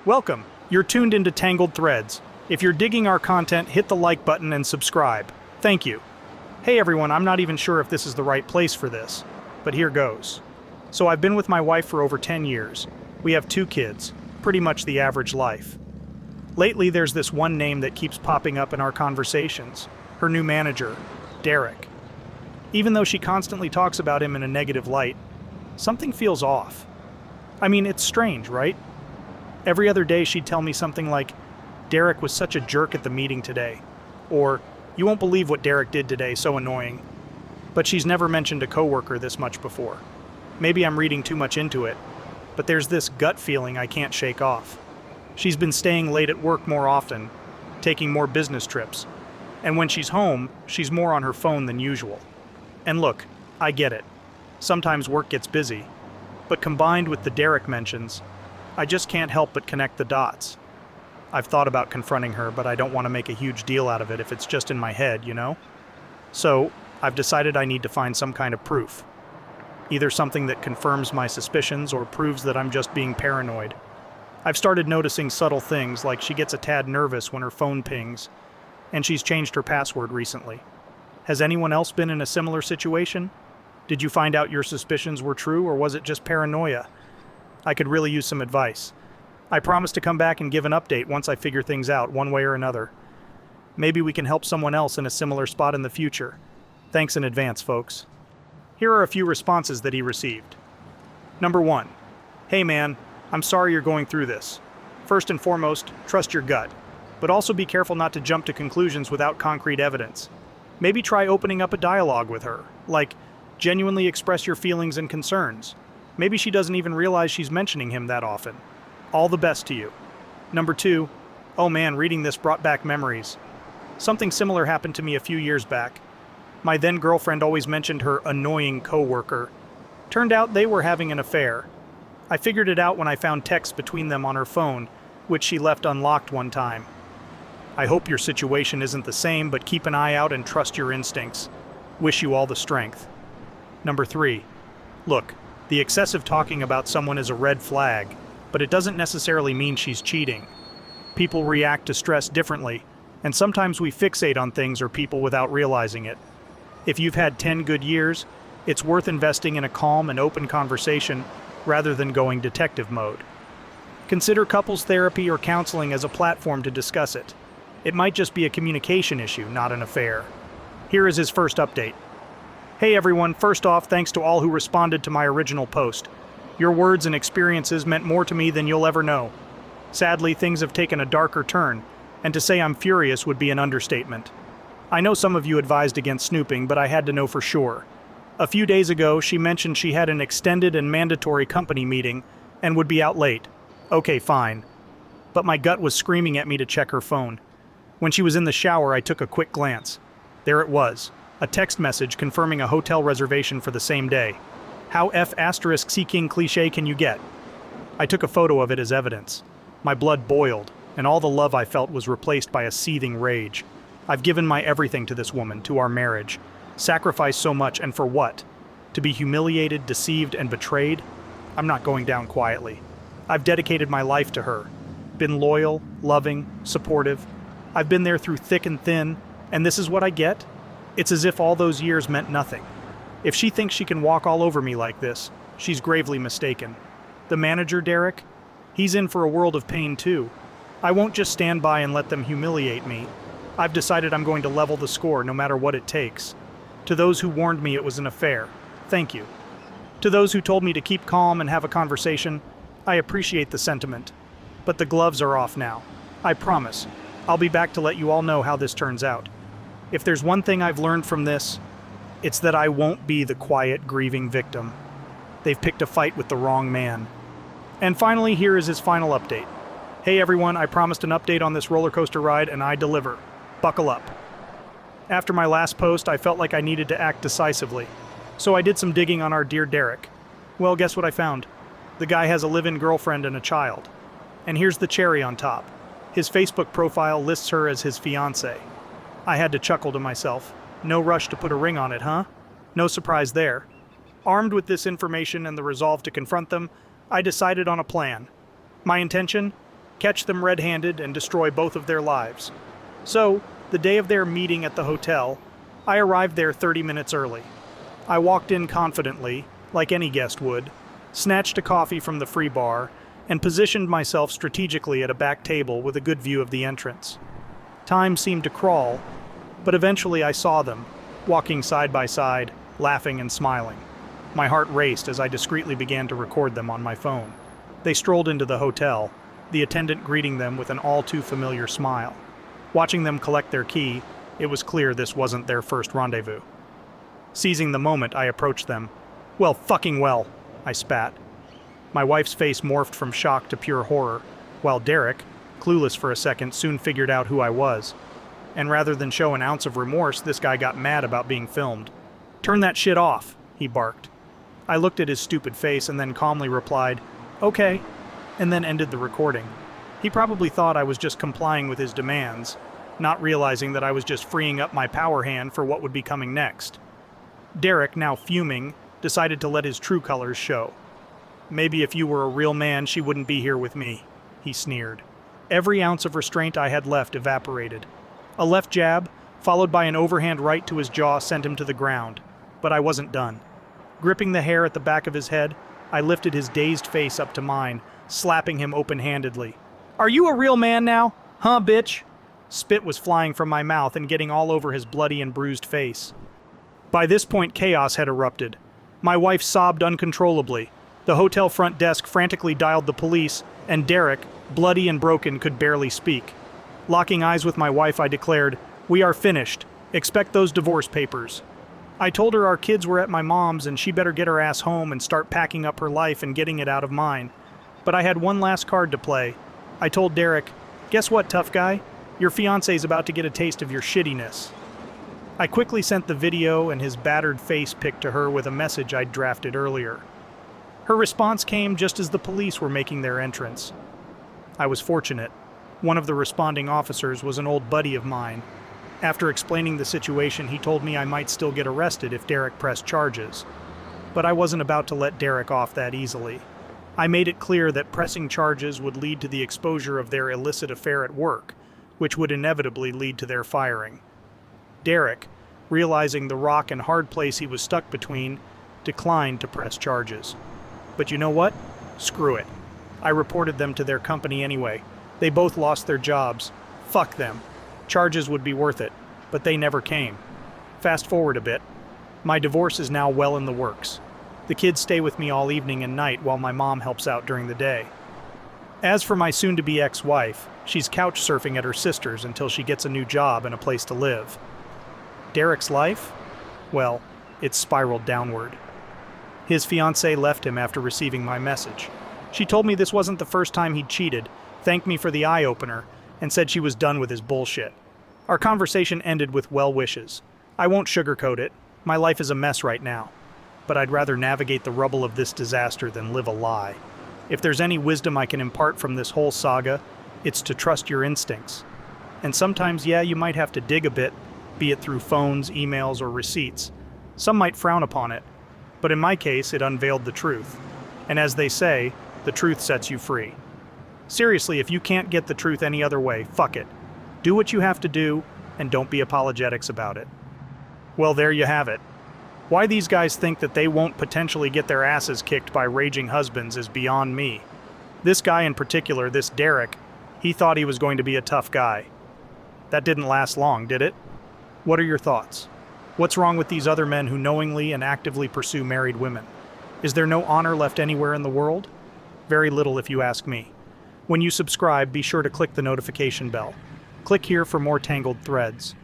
Welcome. You're tuned into Tangled Threads. If you're digging our content, hit the like button and subscribe. Thank you. Hey everyone, I'm not even sure if this is the right place for this, but here goes. So I've been with my wife for over 10 years. We have 2 kids, pretty much the average life. Lately, there's this one name that keeps popping up in our conversations. Her new manager, Derek. Even though she constantly talks about him in a negative light, something feels off. I mean, it's strange, right? Every other day she'd tell me something like, "Derek was such a jerk at the meeting today," or, "You won't believe what Derek did today, so annoying." But she's never mentioned a coworker this much before. Maybe I'm reading too much into it, but there's this gut feeling I can't shake off. She's been staying late at work more often, taking more business trips, and when she's home, she's more on her phone than usual. And look, I get it. Sometimes work gets busy, but combined with the Derek mentions, I just can't help but connect the dots. I've thought about confronting her, but I don't want to make a huge deal out of it if it's just in my head, you know? So, I've decided I need to find some kind of proof. Either something that confirms my suspicions or proves that I'm just being paranoid. I've started noticing subtle things, like she gets a tad nervous when her phone pings, and she's changed her password recently. Has anyone else been in a similar situation? Did you find out your suspicions were true, or was it just paranoia? I could really use some advice. I promise to come back and give an update once I figure things out, one way or another. Maybe we can help someone else in a similar spot in the future. Thanks in advance, folks. Here are a few responses that he received. Number 1. Hey man, I'm sorry you're going through this. First and foremost, trust your gut, but also be careful not to jump to conclusions without concrete evidence. Maybe try opening up a dialogue with her, like, genuinely express your feelings and concerns. Maybe she doesn't even realize she's mentioning him that often. All the best to you. Number 2, oh man, reading this brought back memories. Something similar happened to me a few years back. My then girlfriend always mentioned her annoying coworker. Turned out they were having an affair. I figured it out when I found texts between them on her phone, which she left unlocked one time. I hope your situation isn't the same, but keep an eye out and trust your instincts. Wish you all the strength. Number 3. Look, the excessive talking about someone is a red flag, but it doesn't necessarily mean she's cheating. People react to stress differently, and sometimes we fixate on things or people without realizing it. If you've had 10 good years, it's worth investing in a calm and open conversation rather than going detective mode. Consider couples therapy or counseling as a platform to discuss it. It might just be a communication issue, not an affair. Here is his first update. Hey everyone, first off, thanks to all who responded to my original post. Your words and experiences meant more to me than you'll ever know. Sadly, things have taken a darker turn, and to say I'm furious would be an understatement. I know some of you advised against snooping, but I had to know for sure. A few days ago, she mentioned she had an extended and mandatory company meeting and would be out late. Okay, fine. But my gut was screaming at me to check her phone. When she was in the shower, I took a quick glance. There it was, a text message confirming a hotel reservation for the same day. How F***ing cliche can you get? I took a photo of it as evidence. My blood boiled, and all the love I felt was replaced by a seething rage. I've given my everything to this woman, to our marriage. Sacrificed so much, and for what? To be humiliated, deceived, and betrayed? I'm not going down quietly. I've dedicated my life to her. Been loyal, loving, supportive. I've been there through thick and thin, and this is what I get? It's as if all those years meant nothing. If she thinks she can walk all over me like this, she's gravely mistaken. The manager, Derek? He's in for a world of pain too. I won't just stand by and let them humiliate me. I've decided I'm going to level the score no matter what it takes. To those who warned me it was an affair, thank you. To those who told me to keep calm and have a conversation, I appreciate the sentiment. But the gloves are off now. I promise. I'll be back to let you all know how this turns out. If there's one thing I've learned from this, it's that I won't be the quiet, grieving victim. They've picked a fight with the wrong man. And finally, here is his final update. Hey everyone, I promised an update on this roller coaster ride and I deliver. Buckle up. After my last post, I felt like I needed to act decisively. So I did some digging on our dear Derek. Well, guess what I found? The guy has a live-in girlfriend and a child. And here's the cherry on top. His Facebook profile lists her as his fiancée. I had to chuckle to myself. No rush to put a ring on it, huh? No surprise there. Armed with this information and the resolve to confront them, I decided on a plan. My intention? catch them red-handed, and destroy both of their lives. So, the day of their meeting at the hotel, I arrived there 30 minutes early. I walked in confidently, like any guest would, snatched a coffee from the free bar, and positioned myself strategically at a back table with a good view of the entrance. Time seemed to crawl, but eventually I saw them, walking side by side, laughing and smiling. My heart raced as I discreetly began to record them on my phone. They strolled into the hotel, the attendant greeting them with an all-too-familiar smile. Watching them collect their key, it was clear this wasn't their first rendezvous. Seizing the moment, I approached them. "Well, fucking well," I spat. My wife's face morphed from shock to pure horror, while Derek, clueless for a second, soon figured out who I was. And rather than show an ounce of remorse, this guy got mad about being filmed. "Turn that shit off," he barked. I looked at his stupid face and then calmly replied, "Okay," and then ended the recording. He probably thought I was just complying with his demands, not realizing that I was just freeing up my power hand for what would be coming next. Derek, now fuming, decided to let his true colors show. "Maybe if you were a real man, she wouldn't be here with me," he sneered. Every ounce of restraint I had left evaporated. A left jab, followed by an overhand right to his jaw, sent him to the ground. But I wasn't done. Gripping the hair at the back of his head, I lifted his dazed face up to mine, slapping him open-handedly. "Are you a real man now? Huh, bitch?" Spit was flying from my mouth and getting all over his bloody and bruised face. By this point, chaos had erupted. My wife sobbed uncontrollably. The hotel front desk frantically dialed the police, and Derek, bloody and broken, could barely speak. Locking eyes with my wife, I declared, "We are finished. Expect those divorce papers." I told her our kids were at my mom's and she better get her ass home and start packing up her life and getting it out of mine. But I had one last card to play. I told Derek, "Guess what, tough guy? Your fiancé's about to get a taste of your shittiness." I quickly sent the video and his battered face pic to her with a message I'd drafted earlier. Her response came just as the police were making their entrance. I was fortunate. One of the responding officers was an old buddy of mine. After explaining the situation, he told me I might still get arrested if Derek pressed charges. But I wasn't about to let Derek off that easily. I made it clear that pressing charges would lead to the exposure of their illicit affair at work, which would inevitably lead to their firing. Derek, realizing the rock and hard place he was stuck between, declined to press charges. But you know what? Screw it. I reported them to their company anyway. They both lost their jobs. Fuck them. Charges would be worth it, but they never came. Fast forward a bit. My divorce is now well in the works. The kids stay with me all evening and night while my mom helps out during the day. As for my soon-to-be ex-wife, she's couch surfing at her sister's until she gets a new job and a place to live. Derek's life? Well, it's spiraled downward. His fiancée left him after receiving my message. She told me this wasn't the first time he'd cheated, thanked me for the eye-opener, and said she was done with his bullshit. Our conversation ended with well wishes. I won't sugarcoat it. My life is a mess right now. But I'd rather navigate the rubble of this disaster than live a lie. If there's any wisdom I can impart from this whole saga, it's to trust your instincts. And sometimes, yeah, you might have to dig a bit, be it through phones, emails, or receipts. Some might frown upon it, but in my case, it unveiled the truth. And as they say, the truth sets you free. Seriously, if you can't get the truth any other way, fuck it. Do what you have to do, and don't be apologetics about it. Well, there you have it. Why these guys think that they won't potentially get their asses kicked by raging husbands is beyond me. This guy in particular, this Derek, he thought he was going to be a tough guy. That didn't last long, did it? What are your thoughts? What's wrong with these other men who knowingly and actively pursue married women? Is there no honor left anywhere in the world? Very little if you ask me. When you subscribe, be sure to click the notification bell. Click here for more Tangled threads.